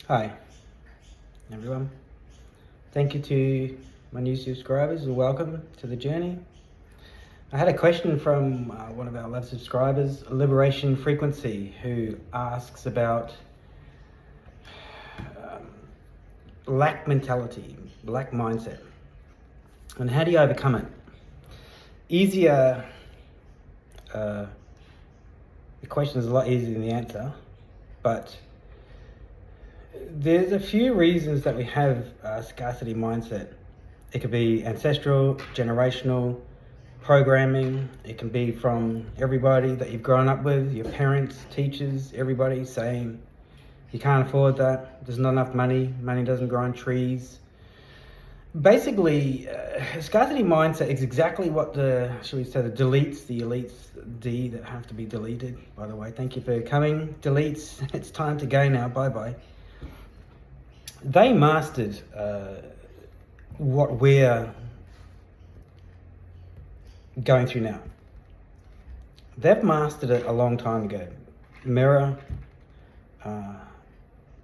Hi, everyone. Thank you to my new subscribers and welcome to the journey. I had a question from one of our loved subscribers, Liberation Frequency, who asks about lack mentality, lack mindset, and how do you overcome it? The question is a lot easier than the answer, but there's a few reasons that we have a scarcity mindset. It could be ancestral, generational, programming. It can be from everybody that you've grown up with, your parents, teachers, everybody saying you can't afford that, there's not enough money doesn't grow on trees. Basically, scarcity mindset is exactly what the elites that have to be deleted, by the way. Thank you for coming, deletes. It's time to go now, bye-bye. They mastered what we're going through now. They've mastered it a long time ago. Mirror,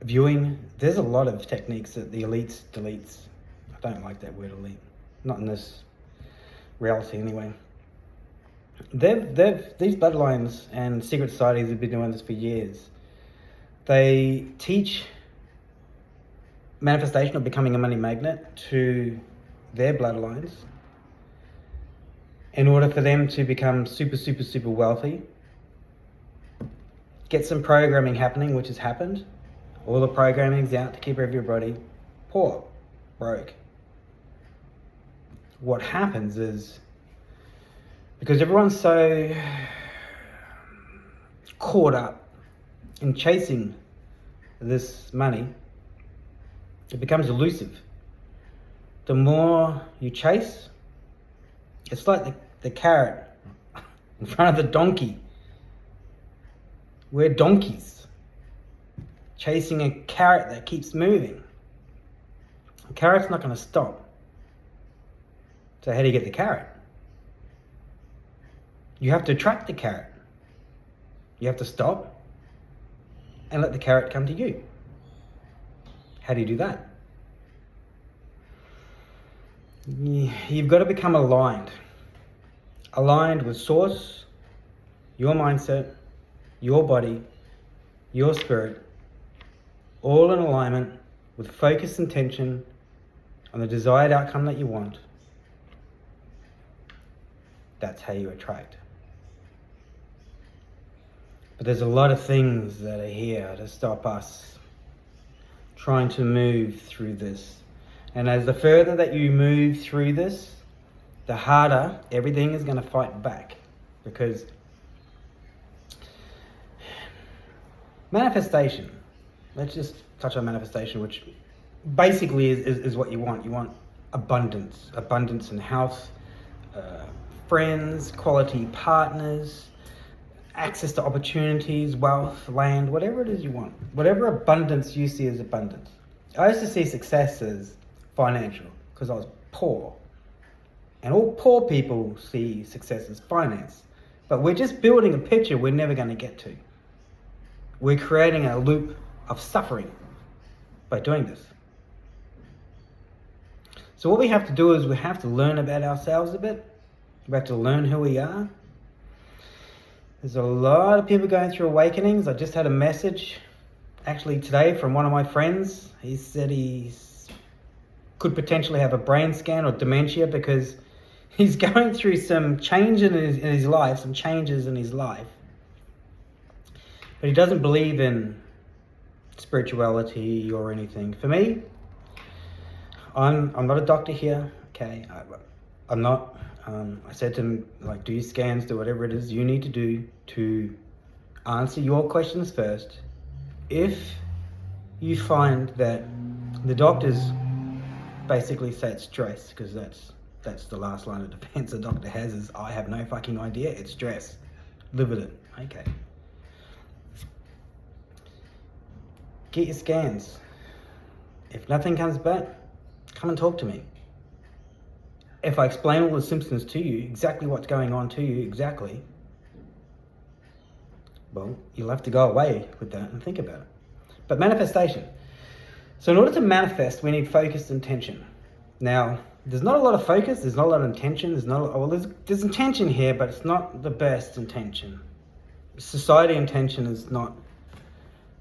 viewing. There's a lot of techniques that the elites deletes. I don't like that word elite. Not in this reality anyway. These bloodlines and secret societies have been doing this for years. They teach manifestation of becoming a money magnet to their bloodlines in order for them to become super wealthy. Get some programming happening, which has happened. All the programming is out to keep everybody poor, broke. What happens is, because everyone's so caught up in chasing this money, it becomes elusive. The more you chase, it's like the carrot in front of the donkey. We're donkeys chasing a carrot that keeps moving. The carrot's not going to stop. So how do you get the carrot? You have to attract the carrot. You have to stop and let the carrot come to you. How do you do that? You've got to become aligned with source, your mindset, your body, your spirit, all in alignment with focus and intention on the desired outcome that you want. That's how you attract. But there's a lot of things that are here to stop us trying to move through this. And as the further that you move through this, the harder everything is going to fight back. Because manifestation, let's just touch on manifestation, which basically is what you want. You want abundance in health, friends, quality partners, access to opportunities, wealth, land, whatever it is you want. Whatever abundance you see as abundance. I used to see success as financial because I was poor. And all poor people see success as finance. But we're just building a picture we're never going to get to. We're creating a loop of suffering by doing this. So what we have to do is we have to learn about ourselves a bit. We have to learn who we are. There's a lot of people going through awakenings. I just had a message actually today from one of my friends. He said he could potentially have a brain scan or dementia because he's going through some change in his life, some changes in his life. But he doesn't believe in spirituality or anything. For me, I'm not a doctor here, okay? I'm not. I said to him, do your scans, do whatever it is you need to do to answer your questions first. If you find that the doctors basically say it's stress, because that's the last line of defense a doctor has is, I have no fucking idea, it's stress. Live with it. Okay. Get your scans. If nothing comes back, come and talk to me. If I explain all the symptoms to you, exactly what's going on to you, exactly, well, you'll have to go away with that and think about it. But manifestation. So in order to manifest, we need focused intention. Now, there's not a lot of focus, there's not a lot of intention, there's intention here, but it's not the best intention. Society intention is not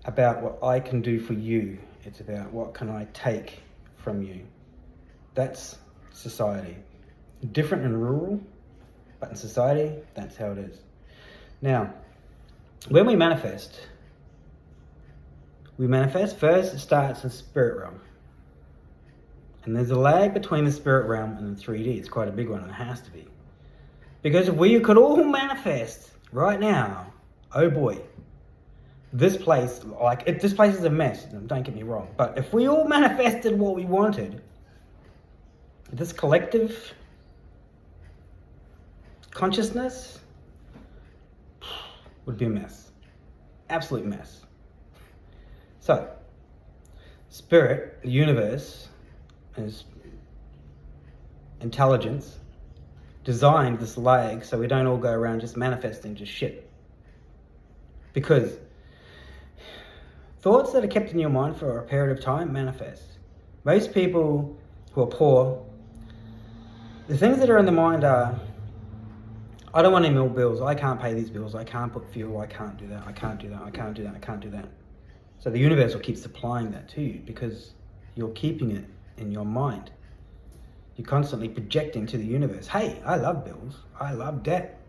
about what I can do for you, it's about what can I take from you. That's society. Different in rural, but in society, that's how it is. Now, when we manifest first, it starts in spirit realm. And there's a lag between the spirit realm and the 3D. It's quite a big one, and it has to be. Because if we could all manifest right now, oh boy, this place is a mess, don't get me wrong. But if we all manifested what we wanted, this collective consciousness would be a mess. Absolute mess. So, spirit, the universe, is intelligence, designed this lag so we don't all go around just manifesting just shit. Because thoughts that are kept in your mind for a period of time manifest. Most people who are poor, the things that are in the mind are, I don't want any more bills, I can't pay these bills, I can't put fuel, I can't do that, I can't do that, I can't do that, I can't do that. So the universe will keep supplying that to you because you're keeping it in your mind. You're constantly projecting to the universe, hey, I love bills, I love debt,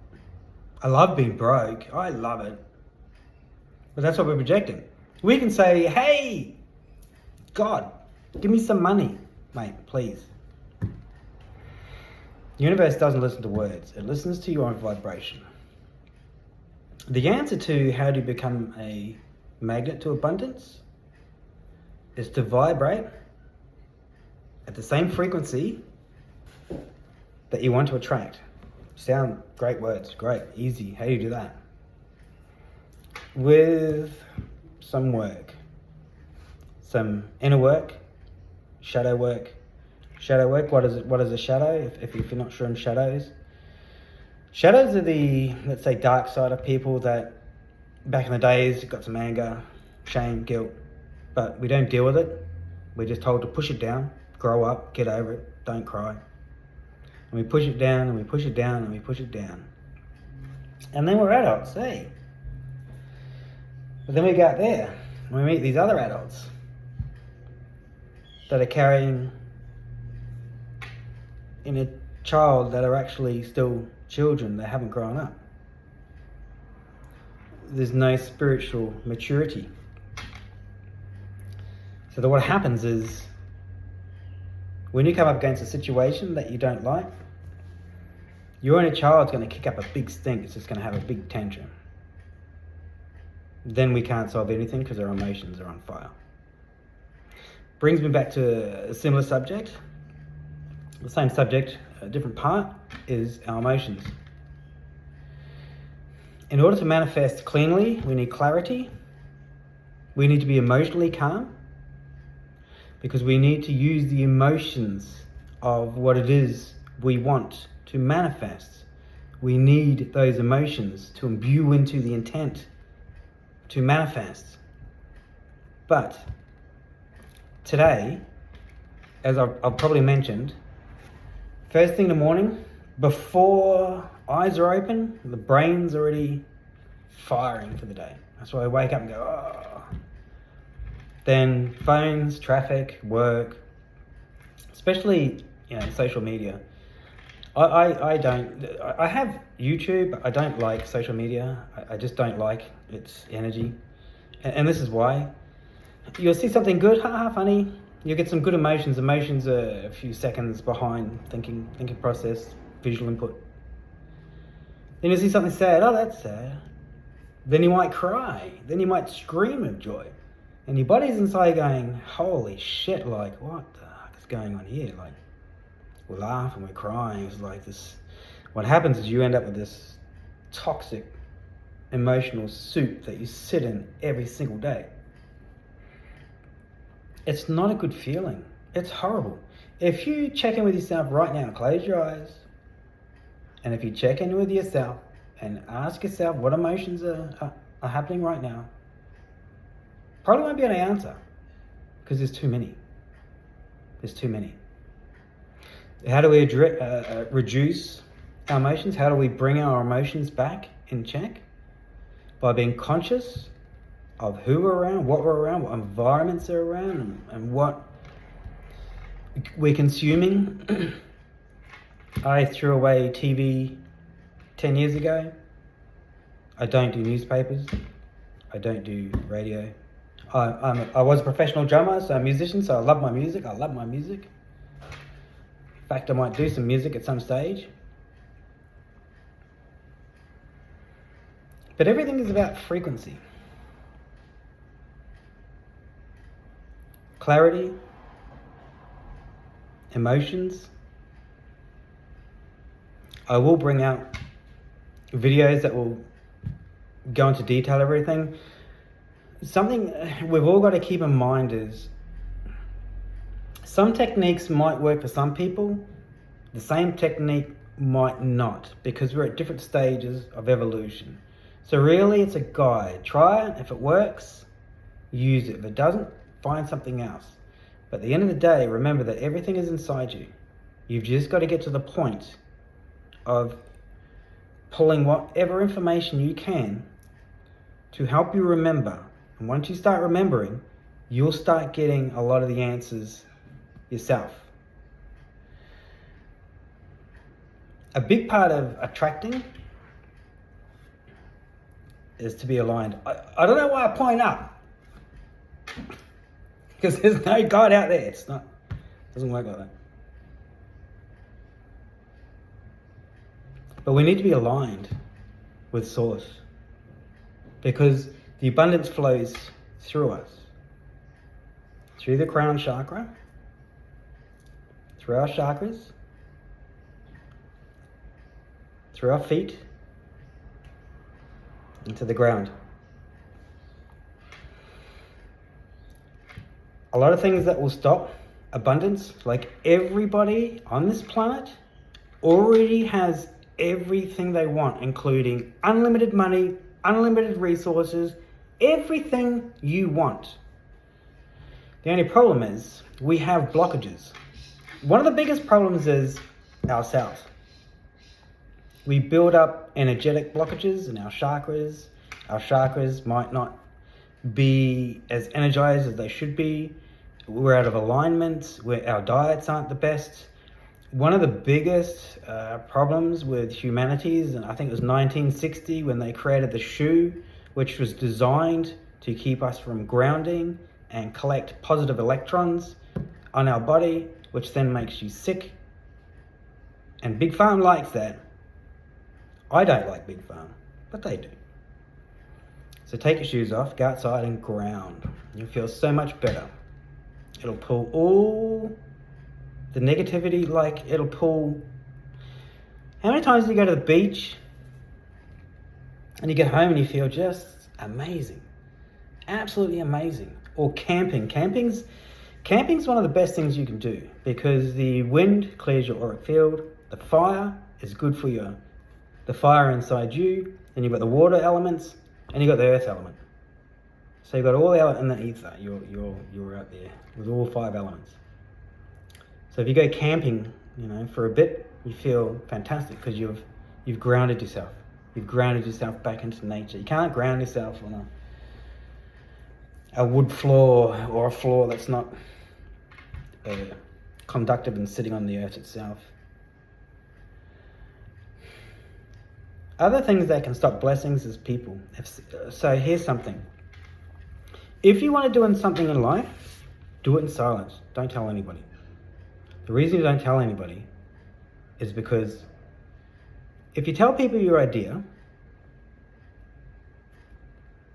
I love being broke, I love it. But that's what we're projecting. We can say, hey, God, give me some money, mate, please. The universe doesn't listen to words, it listens to your own vibration. The answer to how to become a magnet to abundance is to vibrate at the same frequency that you want to attract. Sound great words, great, easy. How do you do that? With some work, some inner work, shadow work. Shadow work, what is it? What is a shadow? If you're not sure on shadows. Shadows are the, let's say, dark side of people that back in the days got some anger, shame, guilt, but we don't deal with it. We're just told to push it down, grow up, get over it, don't cry. And we push it down and we push it down and we push it down. And then we're adults, hey. But then we go out there and we meet these other adults that are carrying in a child that are actually still children that haven't grown up. There's no spiritual maturity. So what happens is when you come up against a situation that you don't like, your inner child's going to kick up a big stink. It's just going to have a big tantrum. Then we can't solve anything because our emotions are on fire. Brings me back to a similar subject. The same subject, a different part, is our emotions. In order to manifest cleanly, we need clarity. We need to be emotionally calm because we need to use the emotions of what it is we want to manifest. We need those emotions to imbue into the intent to manifest. But today, as I've probably mentioned, first thing in the morning, before eyes are open, the brain's already firing for the day. That's why I wake up and go, oh. Then phones, traffic, work, especially, social media. I have YouTube, but I don't like social media. I just don't like its energy. And this is why. You'll see something good, haha, funny. You'll get some good emotions. Emotions are a few seconds behind thinking process, visual input. Then you'll see something sad, oh, that's sad. Then you might cry. Then you might scream of joy. And your body's inside going, holy shit, like, what the heck is going on here? Like, we laugh and we're crying. It's like this. What happens is you end up with this toxic emotional soup that you sit in every single day. It's not a good feeling. It's horrible. If you check in with yourself right now, close your eyes, and if you check in with yourself and ask yourself what emotions are happening right now, probably won't be able to answer. Because there's too many. There's too many. How do we reduce our emotions? How do we bring our emotions back in check? By being conscious of who we're around, what we're around, what environments are around, and what we're consuming. I threw away TV 10 years ago. I don't do newspapers. I don't do radio. I was a professional drummer, so a musician, so I love my music. In fact, I might do some music at some stage. But everything is about frequency. Clarity, emotions. I will bring out videos that will go into detail everything. Something we've all got to keep in mind is some techniques might work for some people, the same technique might not, because we're at different stages of evolution. So really it's a guide. Try it. If it works, use it. If it doesn't, find something else. But at the end of the day, remember that everything is inside you. You've just got to get to the point of pulling whatever information you can to help you remember. And once you start remembering, you'll start getting a lot of the answers yourself. A big part of attracting is to be aligned. I don't know why I point up, because there's no God out there. It doesn't work like that. But we need to be aligned with Source, because the abundance flows through us, through the crown chakra, through our chakras, through our feet, into the ground. A lot of things that will stop abundance, like everybody on this planet already has everything they want, including unlimited money, unlimited resources, everything you want. The only problem is we have blockages. One of the biggest problems is ourselves. We build up energetic blockages in our chakras. Our chakras might not be as energized as they should be. We're out of alignment. Our diets aren't the best. One of the biggest problems with humanity is, and I think it was 1960 when they created the shoe, which was designed to keep us from grounding and collect positive electrons on our body, which then makes you sick. And Big Pharma likes that. I don't like Big Pharma, but they do. So take your shoes off, go outside and ground. You'll feel so much better. It'll pull all the negativity, like it'll pull... How many times do you go to the beach and you get home and you feel just amazing? Absolutely amazing. Or camping. Camping's one of the best things you can do, because the wind clears your auric field. The fire is good for the fire inside you. Then you've got the water elements and you've got the earth element. So you've got all the elements in the ether. You're out there with all 5 elements. So if you go camping, for a bit, you feel fantastic because you've grounded yourself. You've grounded yourself back into nature. You can't ground yourself on a wood floor or a floor that's not conductive and sitting on the earth itself. Other things that can stop blessings is people. So here's something. If you want to do something in life, do it in silence. Don't tell anybody. The reason you don't tell anybody is because if you tell people your idea,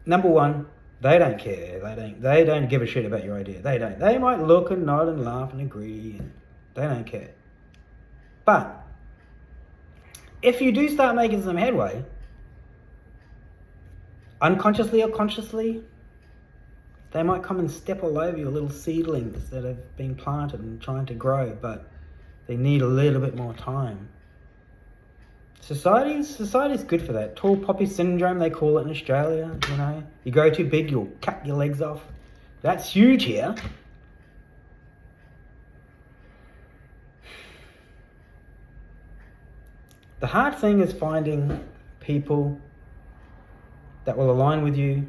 number one, they don't care. They don't give a shit about your idea. They don't. They might look and nod and laugh and agree. And they don't care. But if you do start making some headway, unconsciously or consciously, they might come and step all over your little seedlings that have been planted and trying to grow, but they need a little bit more time. Society's good for that. Tall poppy syndrome, they call it in Australia. You grow too big, you'll cut your legs off. That's huge here. The hard thing is finding people that will align with you,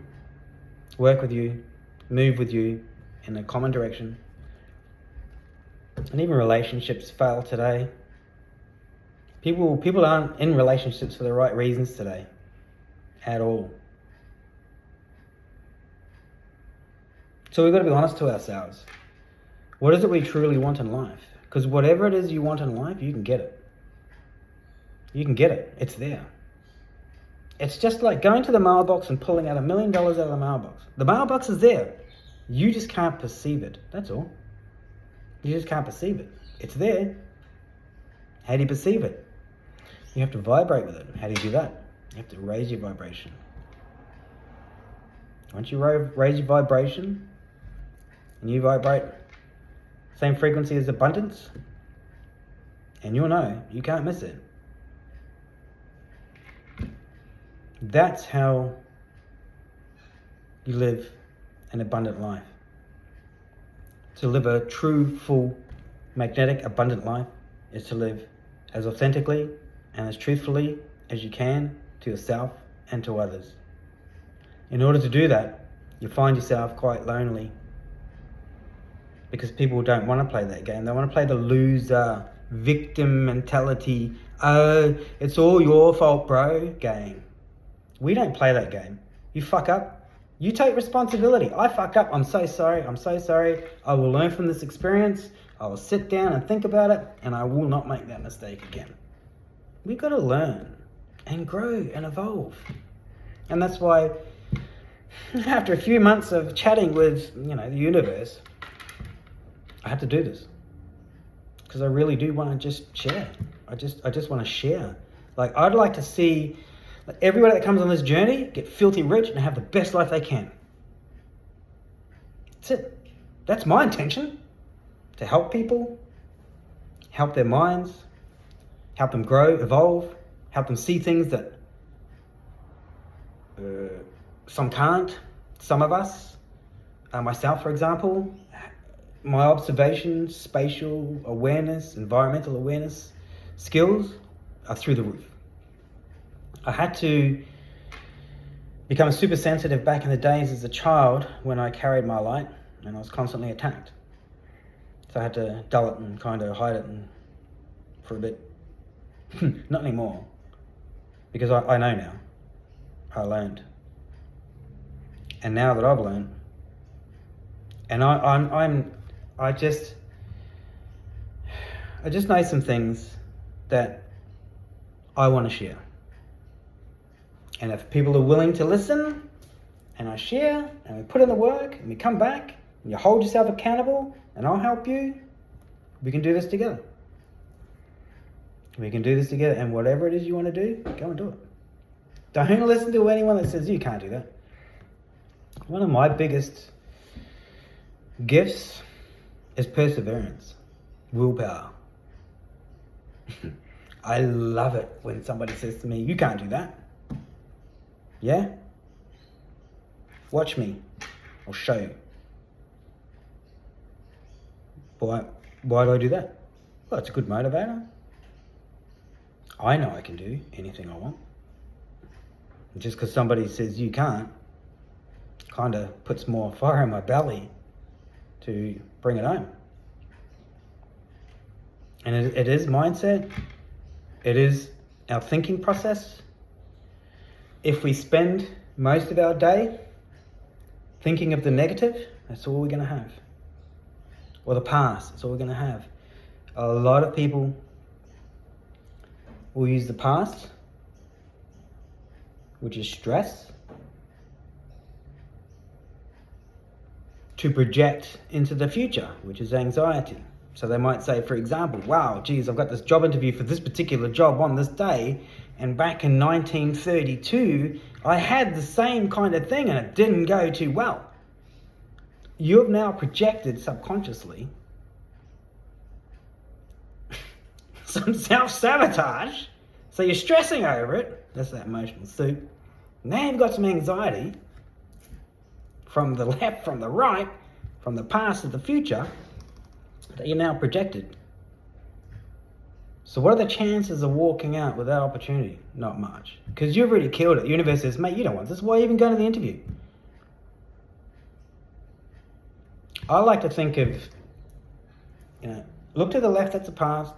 work with you, move with you in a common direction. And even relationships fail today. People aren't in relationships for the right reasons today, at all. So we've got to be honest to ourselves. What is it we truly want in life? Because whatever it is you want in life, you can get it. You can get it. It's there. It's just like going to the mailbox and pulling out $1 million out of the mailbox. The mailbox is there. You just can't perceive it. That's all. You just can't perceive it. It's there. How do you perceive it? You have to vibrate with it. How do you do that? You have to raise your vibration. Once you raise your vibration, and you vibrate same frequency as abundance, and you'll know you can't miss it. That's how you live an abundant life. To live a true, full, magnetic, abundant life is to live as authentically and as truthfully as you can to yourself and to others. In order to do that, you find yourself quite lonely because people don't want to play that game. They want to play the loser, victim mentality, oh, it's all your fault, bro, game. We don't play that game. You fuck up, you take responsibility. I fucked up, I'm so sorry. I will learn from this experience. I will sit down and think about it, and I will not make that mistake again. We've got to learn and grow and evolve. And that's why after a few months of chatting with, the universe, I had to do this. Because I really do want to just share. I just want to share. Like, I'd like to see everybody that comes on this journey get filthy rich and have the best life they can. That's it. That's my intention. To help people, help their minds, help them grow, evolve, help them see things that some can't, some of us, myself for example, my observations, spatial awareness, environmental awareness skills are through the roof. I had to become super sensitive back in the days as a child when I carried my light and I was constantly attacked. So I had to dull it and kind of hide it for a bit. Not anymore. Because I know now. I learned. And now that I've learned, and I just know some things that I want to share. And if people are willing to listen, and I share, and we put in the work, and we come back, and you hold yourself accountable, and I'll help you, we can do this together. We can do this together, and whatever it is you want to do, go and do it. Don't listen to anyone that says you can't do that. One of my biggest gifts is perseverance, willpower. I love it when somebody says to me, you can't do that. Yeah? Watch me. I'll show you. Why do I do that? Well, it's a good motivator. I know I can do anything I want. Just because somebody says you can't, kind of puts more fire in my belly to bring it home. And it is mindset. It is our thinking process. If we spend most of our day thinking of the negative, that's all we're going to have. Or the past, that's all we're going to have. A lot of people will use the past, which is stress, to project into the future, which is anxiety. So they might say, for example, wow, geez, I've got this job interview for this particular job on this day, and back in 1932, I had the same kind of thing and it didn't go too well. You've now projected subconsciously some self-sabotage, so you're stressing over it. That's that emotional soup. Now you've got some anxiety from the left, from the right, from the past to the future that you now projected. So what are the chances of walking out with that opportunity? Not much. Because you've already killed it. The universe says, mate, you don't want this. Why even go to the interview? I like to think of, look to the left, that's the past.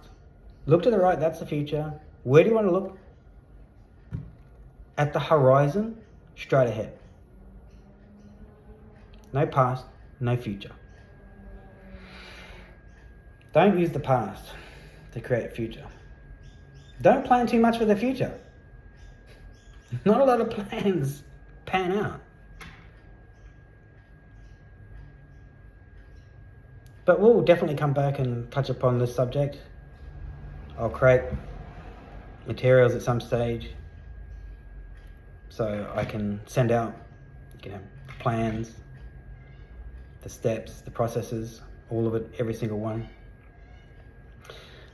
Look to the right, that's the future. Where do you want to look? At the horizon, straight ahead. No past, no future. Don't use the past to create future. Don't plan too much for the future. Not a lot of plans pan out. But we'll definitely come back and touch upon this subject. I'll create materials at some stage so I can send out, plans, the steps, the processes, all of it, every single one.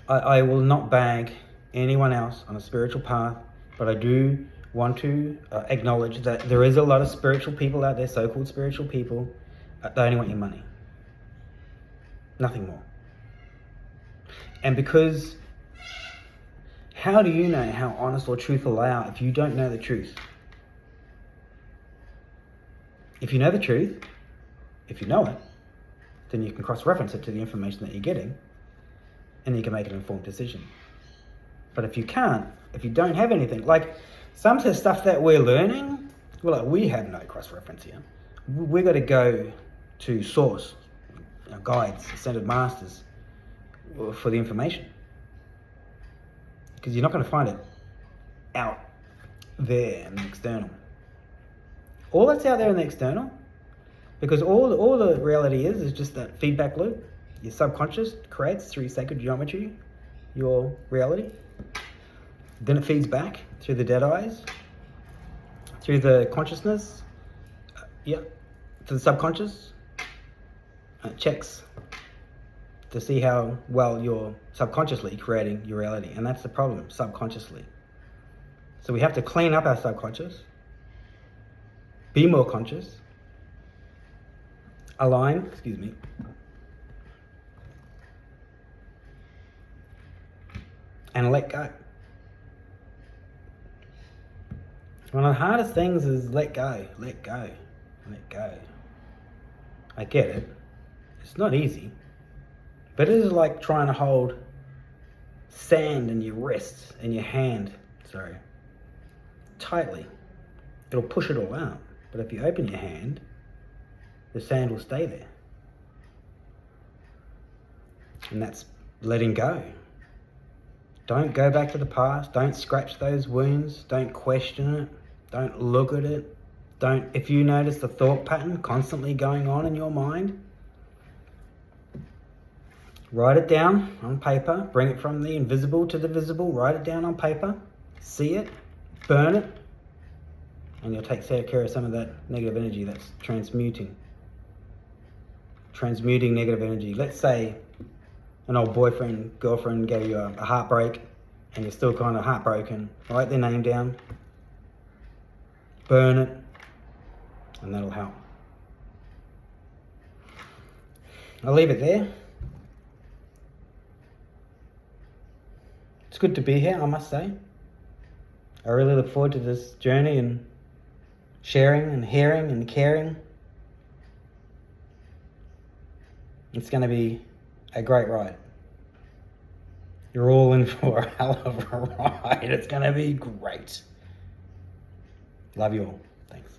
I will not bag anyone else on a spiritual path, but I do want to acknowledge that there is a lot of spiritual people out there, so-called spiritual people, they only want your money. Nothing more. And because how do you know how honest or truthful they are if you don't know the truth? If you know the truth, if you know it, then you can cross-reference it to the information that you're getting, and you can make an informed decision. But if you can't, if you don't have anything, like some of the stuff that we're learning, we have no cross-reference here. We've got to go to source, guides, ascended masters for the information. Because you're not going to find it out there in the external. All that's out there in the external, because all the reality is just that feedback loop. Your subconscious creates through sacred geometry your reality. Then it feeds back through the dead eyes, through the consciousness, to the subconscious. It checks to see how well you're subconsciously creating your reality. And that's the problem, subconsciously. So we have to clean up our subconscious, be more conscious, align, and let go. One of the hardest things is let go. I get it. It's not easy. But it is like trying to hold sand in your wrist, in your hand, tightly. It'll push it all out. But if you open your hand, the sand will stay there. And that's letting go. Don't go back to the past. Don't scratch those wounds. Don't question it. Don't look at it. If you notice the thought pattern constantly going on in your mind, write it down on paper. Bring it from the invisible to the visible. Write it down on paper. See it. Burn it. And you'll take care of some of that negative energy that's transmuting negative energy. Let's say an old boyfriend, girlfriend gave you a heartbreak and you're still kind of heartbroken. Write their name down. Burn it. And that'll help. I'll leave it there. It's good to be here, I must say. I really look forward to this journey and sharing and hearing and caring. It's going to be a great ride. You're all in for a hell of a ride. It's going to be great. Love you all. Thanks.